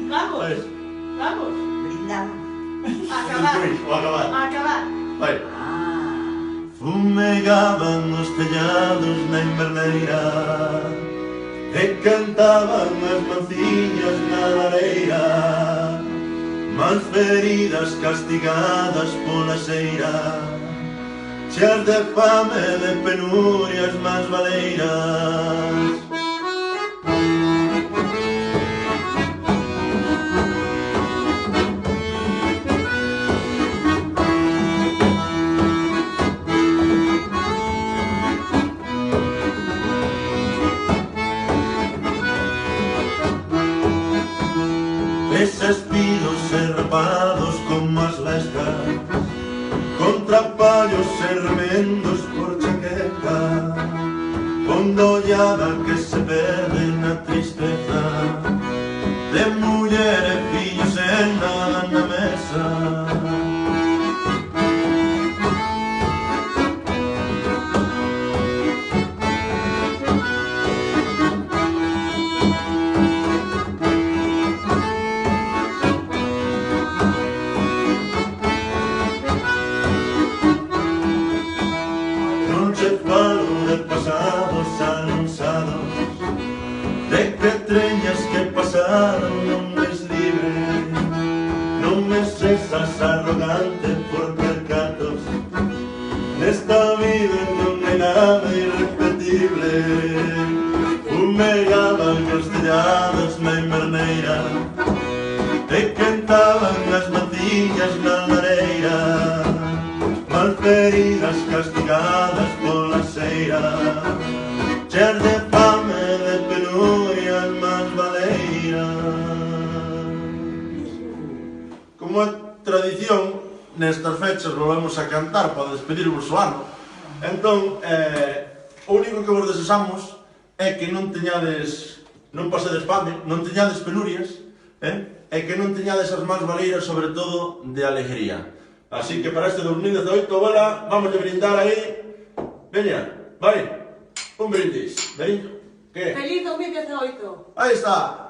Vamos, Vai. vamos. Brindar. Acabar. O acabar. Acabar. Vai. Fumegaban os tellados na inverneira e cantaban as manciñas na lareira, mans feridas castigadas pola xeira, cheas de fame e de penurias mans valeiras. Espidos e rapados como as lestas, con trapallos e remendos por chaqueta, con dollada que se perde na tristeza de muller e fillos e nada na mesa. Pasados anunciados, de que treñas que pasaron non es libre, non me sesas arrogante por percatos, nesta vida non hai nada irrepetible. Fumegaban os tellados na inverneira e cantaban as manciñas na lareira, malferidas castigadas pola xeira, cheas de fame e de penurias mans valeiras. Como é tradición, nestas fechas volvemos a cantar para despedirvos o ano. Entón, o único que vos desexamos é que non teñades, non pasedes fame, non teñades penurias, e que non teñades as mans valeiras, sobre todo, de alegría. Así que para este 2018, bola, vamos a brindar aí. Veña, vai, un brindis, veña. ¿Qué? Feliz 2018. Ahí está.